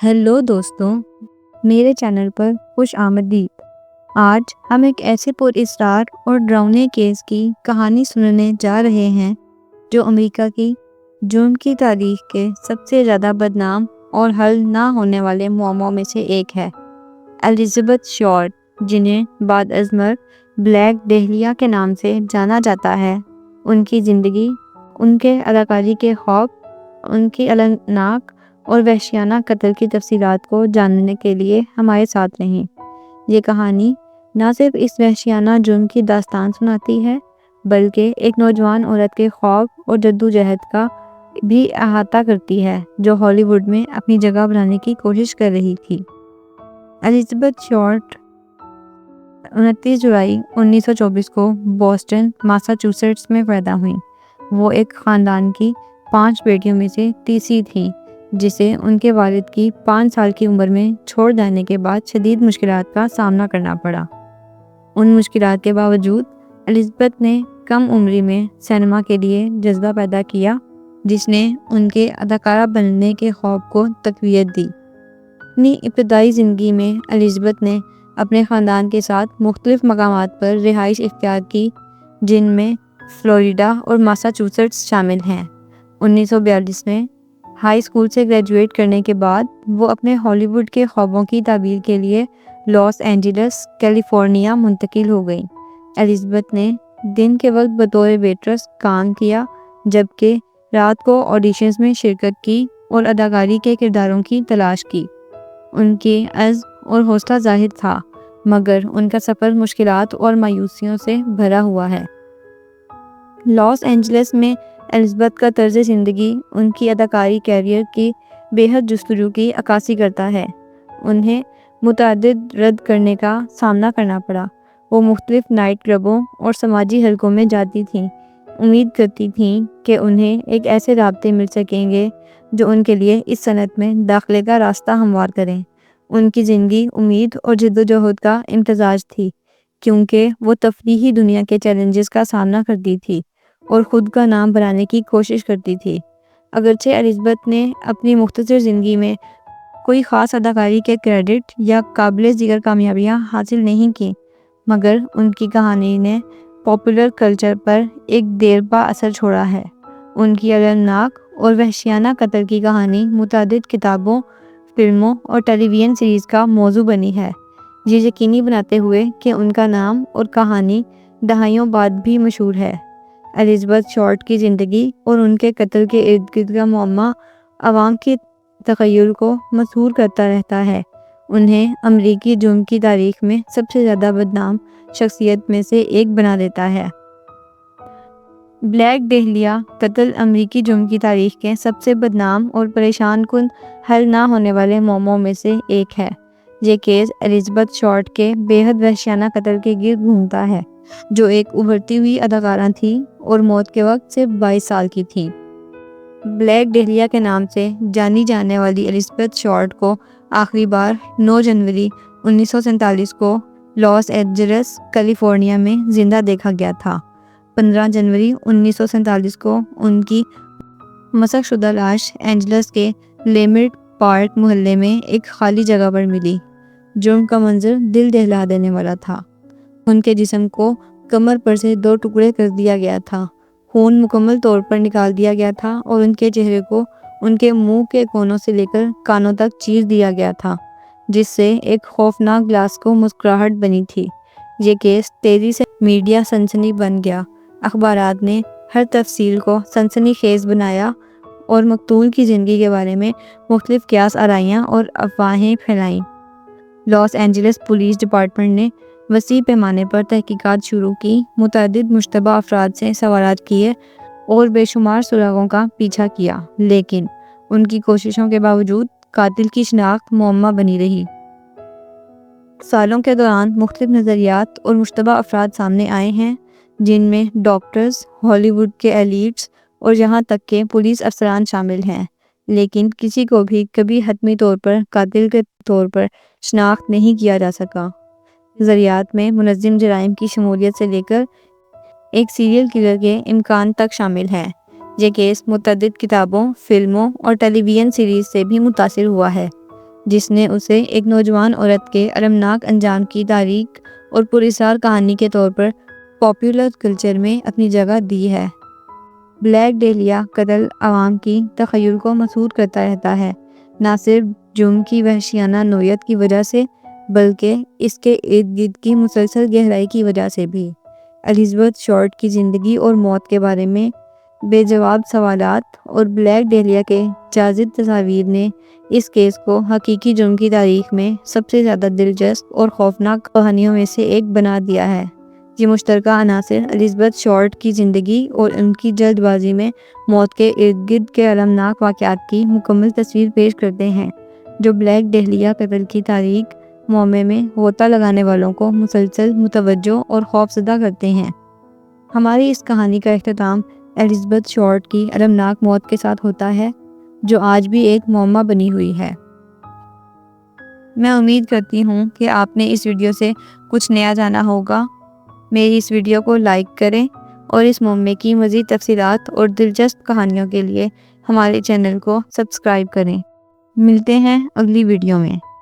Hello دوستوں، میرے channel پر خوش آمدید۔ آج ہم ایک ایسے پراسرار اور ڈراؤنے کیس کی کہانی سننے جا رہے ہیں جو امریکہ کی جرم کی تاریخ کے سب سے زیادہ بدنام اور حل نہ ہونے والے معاملوں میں سے ایک ہے۔ الزبتھ شارٹ، جنہیں بعد ازمر بلیک ڈہلیا کے نام سے جانا جاتا ہے، ان کی زندگی، ان کے اداکاری کے خواب، ان کی الناک اور وحشیانہ قتل کی تفصیلات کو جاننے کے لیے ہمارے ساتھ رہیں۔ یہ کہانی نہ صرف اس وحشیانہ جرم کی داستان سناتی ہے بلکہ ایک نوجوان عورت کے خواب اور جدوجہد کا بھی احاطہ کرتی ہے جو ہالی ووڈ میں اپنی جگہ بنانے کی کوشش کر رہی تھی۔ الزبتھ شارٹ 29 جولائی 1924 کو بوسٹن، ماساچوسیٹس میں پیدا ہوئیں۔ وہ ایک خاندان کی 5 بیٹیوں میں سے تیسری تھیں جسے ان کے والد کی 5 سال کی عمر میں چھوڑ جانے کے بعد شدید مشکلات کا سامنا کرنا پڑا۔ ان مشکلات کے باوجود الزبتھ نے کم عمری میں سینما کے لیے جذبہ پیدا کیا جس نے ان کے اداکارہ بننے کے خواب کو تقویت دی۔ اپنی ابتدائی زندگی میں الزبتھ نے اپنے خاندان کے ساتھ مختلف مقامات پر رہائش اختیار کی جن میں فلوریڈا اور ماساچوسیٹس شامل ہیں۔ 1942 میں ہائی اسکول سے گریجویٹ کرنے کے بعد وہ اپنے ہالی ووڈ کے خوابوں کی تعبیر کے لیے لاس اینجلس، کیلیفورنیا منتقل ہو گئیں۔ الزبتھ نے دن کے وقت بطور ویٹرس کام کیا جبکہ رات کو آڈیشنز میں شرکت کی اور اداکاری کے کرداروں کی تلاش کی۔ ان کی عزم اور حوصلہ ظاہر تھا مگر ان کا سفر مشکلات اور مایوسیوں سے بھرا ہوا ہے۔ لاس اینجلس میں الزبتھ کا طرز زندگی ان کی اداکاری کیریئر کی بے حد جستجو کی عکاسی کرتا ہے۔ انہیں متعدد رد کرنے کا سامنا کرنا پڑا۔ وہ مختلف نائٹ کلبوں اور سماجی حلقوں میں جاتی تھیں، امید کرتی تھیں کہ انہیں ایک ایسے رابطے مل سکیں گے جو ان کے لیے اس صنعت میں داخلے کا راستہ ہموار کریں۔ ان کی زندگی امید اور جدوجہد کا امتزاج تھی کیونکہ وہ تفریحی دنیا کے چیلنجز کا سامنا کرتی تھی اور خود کا نام بنانے کی کوشش کرتی تھی۔ اگرچہ الزبتھ نے اپنی مختصر زندگی میں کوئی خاص اداکاری کے کریڈٹ یا قابل ذکر کامیابیاں حاصل نہیں کی مگر ان کی کہانی نے پاپولر کلچر پر ایک دیرپا اثر چھوڑا ہے۔ ان کی الناک اور وحشیانہ قتل کی کہانی متعدد کتابوں، فلموں اور ٹیلی ویژن سیریز کا موضوع بنی ہے، یہ یقینی بناتے ہوئے کہ ان کا نام اور کہانی دہائیوں بعد بھی مشہور ہے۔ الزبتھ شارٹ کی زندگی اور ان کے قتل کے ارد گرد کا معمہ عوام کے تخیل کو مسحور کرتا رہتا ہے، انہیں امریکی جرم کی تاریخ میں سب سے زیادہ بدنام شخصیت میں سے ایک بنا دیتا ہے۔ بلیک ڈہلیا قتل امریکی جرم کی تاریخ کے سب سے بدنام اور پریشان کن حل نہ ہونے والے معاملوں میں سے ایک ہے۔ یہ کیس الزبتھ شارٹ کے بے حد وحشیانہ قتل کے گرد گھومتا ہے جو ایک ابھرتی ہوئی اداکارہ تھی اور موت کے وقت صرف 22 سال کی تھی۔ بلیک ڈہلیا کے نام سے جانی جانے والی الزبتھ شارٹ کو آخری بار 9 جنوری 1947 کو لاس اینجلس، کیلیفورنیا میں زندہ دیکھا گیا تھا۔ 15 جنوری 1947 کو ان کی مسخ شدہ لاش اینجلس کے لیمرٹ پارک محلے میں ایک خالی جگہ پر ملی۔ جرم کا منظر دل دہلا دینے والا تھا۔ ان کے جسم کو کمر پر سے 2 ٹکڑے کر دیا گیا تھا، خون مکمل طور پر نکال دیا گیا تھا اور ان کے چہرے کو ان کے منہ کے کونوں سے لے کر کانوں تک چیر دیا گیا تھا جس سے ایک خوفناک گلاس کو مسکراہٹ بنی تھی۔ یہ کیس تیزی سے میڈیا سنسنی بن گیا۔ اخبارات نے ہر تفصیل کو سنسنی خیز بنایا اور مقتول کی زندگی کے بارے میں مختلف قیاس آرائیاں اور افواہیں پھیلائیں۔ لاس اینجلس پولیس ڈپارٹمنٹ نے وسیع پیمانے پر تحقیقات شروع کی، متعدد مشتبہ افراد سے سوالات کیے اور بے شمار سراغوں کا پیچھا کیا لیکن ان کی کوششوں کے باوجود قاتل کی شناخت معمہ بنی رہی۔ سالوں کے دوران مختلف نظریات اور مشتبہ افراد سامنے آئے ہیں جن میں ڈاکٹرز، ہالی ووڈ کے ایلیٹس اور یہاں تک کہ پولیس افسران شامل ہیں، لیکن کسی کو بھی کبھی حتمی طور پر قاتل کے طور پر شناخت نہیں کیا جا سکا۔ نظریات میں منظم جرائم کی شمولیت سے لے کر ایک سیریل کلر کے امکان تک شامل ہے۔ یہ کیس متعدد کتابوں، فلموں اور ٹیلی ویژن سیریز سے بھی متاثر ہوا ہے۔ جس نے اسے ایک نوجوان عورت کے المناک انجام کی تاریخ اور پراسرار کہانی کے طور پر پاپولر کلچر میں اپنی جگہ دی ہے۔ بلیک ڈیلیا قتل عوام کی تخیل کو مسحور کرتا رہتا ہے، نہ صرف جرم کی وحشیانہ نوعیت کی وجہ سے بلکہ اس کے ارد گرد کی مسلسل گہرائی کی وجہ سے بھی۔ الزبتھ شارٹ کی زندگی اور موت کے بارے میں بے جواب سوالات اور بلیک ڈیلیا کے جازب تصاویر نے اس کیس کو حقیقی جرم کی تاریخ میں سب سے زیادہ دلچسپ اور خوفناک کہانیوں میں سے ایک بنا دیا ہے۔ یہ مشترکہ عناصر الزبتھ شارٹ کی زندگی اور ان کی جلد بازی میں موت کے ارد گرد کے المناک واقعات کی مکمل تصویر پیش کرتے ہیں، جو بلیک ڈیلیا قتل کی تاریخ معمے میں غوطہ لگانے والوں کو مسلسل متوجہ اور خوفزدہ کرتے ہیں۔ ہماری اس کہانی کا اختتام الزبتھ شارٹ کی المناک موت کے ساتھ ہوتا ہے، جو آج بھی ایک معمہ بنی ہوئی ہے۔ میں امید کرتی ہوں کہ آپ نے اس ویڈیو سے کچھ نیا جانا ہوگا۔ میری اس ویڈیو کو لائک کریں اور اس معمے کی مزید تفصیلات اور دلچسپ کہانیوں کے لیے ہمارے چینل کو سبسکرائب کریں۔ ملتے ہیں اگلی ویڈیو میں۔